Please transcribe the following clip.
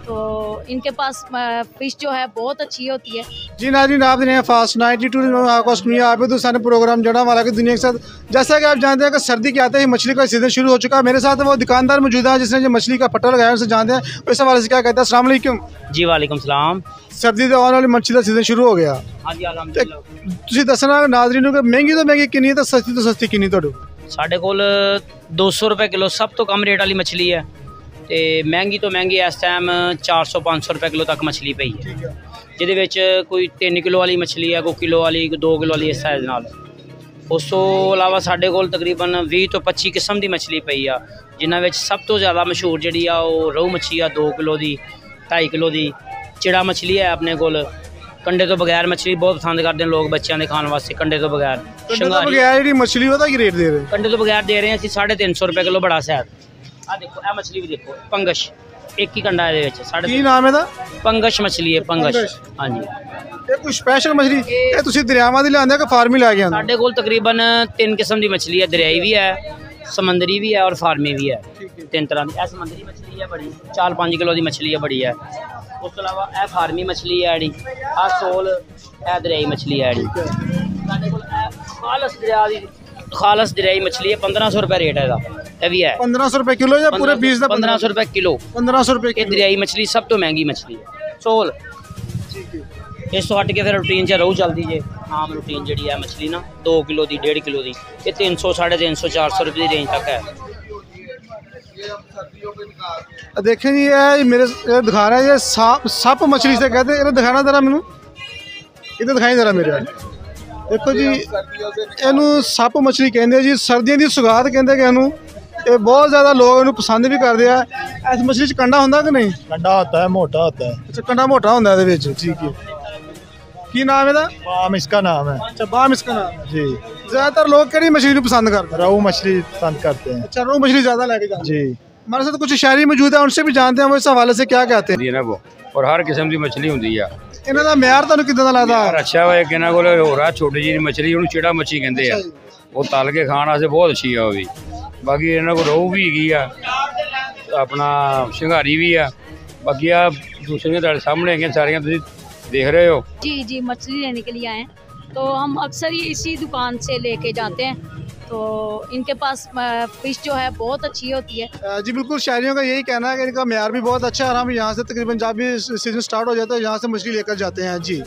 तो इनके पास फिश जो है बहुत अच्छी होती है। जी नाज़रीन, आप देख फास्ट 92 आप प्रोग्राम जड़ा वाला की दुनिया के साथ। जैसा कि आप जानते हैं कि सर्दी के आते ही मछली का सीज़न शुरू हो चुका है। मेरे साथ वो दुकानदार मौजूद है जिसने जो मछली का पट्टा लगाया उनसे जानते हैं इस हवाले से क्या कहते हैं। अस्सलाम वालेकुम जी वालेकुम सलाम। सर्दी के आने वाली मछली का सीज़न शुरू हो गया। हाँ जी अलहमदुलिल्लाह। ਤੁਸੀਂ ਦੱਸਣਾ ਨਾਜ਼ਰੀਨ ਨੂੰ ਕਿ ਮਹਿੰਗੀ ਤੋਂ ਮਹਿੰਗੀ ਕਿੰਨੀ ਹੈ ਤੇ ਸਸਤੀ ਤੋਂ ਸਸਤੀ ਕਿੰਨੀ ਤੁਹਾਡੇ ਸਾਡੇ ਕੋਲ 200 रुपए किलो सब तो कम रेट वाली मछली है ਤੇ ਮਹਿੰਗੀ ਤੋਂ ਮਹਿੰਗੀ ਇਸ ਟਾਈਮ 400-500 रुपए किलो तक मछली ਪਈ ਹੈ ਜਿਹਦੇ ਵਿੱਚ ਕੋਈ 3 ਕਿਲੋ ਵਾਲੀ ਮਛਲੀ ਹੈ, ਕੋਈ ਕਿਲੋ ਵਾਲੀ, ਕੋਈ 2 ਕਿਲੋ ਵਾਲੀ ਇਸ ਸਾਈਜ਼ ਨਾਲ। ਉਸ ਤੋਂ ਇਲਾਵਾ ਸਾਡੇ ਕੋਲ ਤਕਰੀਬਨ 20 ਤੋਂ 25 ਕਿਸਮ ਦੀ ਮਛਲੀ ਪਈ ਆ ਜਿਨ੍ਹਾਂ ਵਿੱਚ ਸਭ ਤੋਂ ਜ਼ਿਆਦਾ ਮਸ਼ਹੂਰ ਜਿਹੜੀ ਆ ਉਹ ਰੋਹੂ ਮੱਛੀ ਆ 2 ਕਿਲੋ ਦੀ, 2.5 ਕਿਲੋ ਦੀ। चिड़ा मछली है अपने को, कंडे तो बगैर मछली बहुत पसंद करते हैं लोग बच्चों के खाने वास्ते। कंडे तो बगैर मछली होता रेट दे रहे कंडे तो बगैर दे रहे हैं असं 350 रुपए किलो बड़ा सैर। आ देखो यह मछली भी देखो, पंगश एक ही कंडा है की नाम है पंगश मछली है, पंगश। हाँ जी कोई स्पेशल मछली तुसी दरियावां दी लिआंदे कि फार्मी लै के आंदे? साडे कोल तकरीबन 3 किस्म की मछली है, दरियाई भी है, समंदरी भी है और फार्मी भी है। 3 तरह की। समंदरी मछली है बड़ी 4-5 किलो की मछली है, बड़ी है। उस तो अलावा यह फार्मी मछली है जी, आ सोल यह दरियाई मछली है जी। खालस दरियाई मछली है, 1500 रुपये रेट है इसका। भी है 1500 रुपये किलो या पूरे 20 का? 1500 रुपये किलो। 1500 रुपये दरियाई मछली सब तो महंगी मछली है। सोल इस तो हट के फिर रूटीन च रहू चलती है आम रूटीन जी है मछली ना 2 किलो की, 1.5 किलो की। ये 300, 350, 400 रुपये की रेंज तक है। देखें जी ये मेरे दिखा रहा है ये सप मछली से कहते हैं। दिखाना जरा मैनू इधर दिखाई जरा मेरे। देखो जी इनू सप मछली कहते जी, सर्दियों की सुगात कहते कि इनू ये बहुत ज़्यादा लोग इनू पसंद भी करते हैं। इस मछली च कंडा होंदा कि नहीं? कंडा होता है, मोटा होता है। अच्छा कंडा मोटा होंदा है इहदे विच। ठीक है, की नाम है? बाम इसका नाम है। अच्छा बाम इसका नाम है जी। ज़्यादातर लोग किहड़ी मछली पसंद करते हैं? रोहू मछली पसंद करते हैं। अच्छा रोहू मछली ज़्यादा लेके जाते हैं। जी हमारे साथ कुछ शहरी मौजूद है, उनसे भी जानते हैं वो इस हवाले से क्या कहते हैं। वो और हर किस्म की मछली होंगी है। इन्हों का म्यार तुहानू किदां दा लगदा? अच्छा वा एक इन्हों कोल होर है छोटी जी मछली, उन्होंने चिड़ा मच्छी कहते हैं। वो तल के खाने वास्ते बहुत अच्छी है। वो भी बाकी इन्हों को रोहू भी हैगी आ, अपना शिंगारी भी है। बाकी आ दूसरियां तुहाडे सामने है सारियां तुसीं देख रहे हो। जी जी मछली लेने के लिए आए हैं तो हम अक्सर ही इसी दुकान से लेके जाते हैं। तो इनके पास फिश जो है बहुत अच्छी होती है। जी बिल्कुल, शहरियों का यही कहना है कि इनका म्यार भी बहुत अच्छा है और हम यहाँ से तकरीबन जब भी सीजन स्टार्ट हो जाता है यहाँ से मछली लेकर जाते हैं। जी।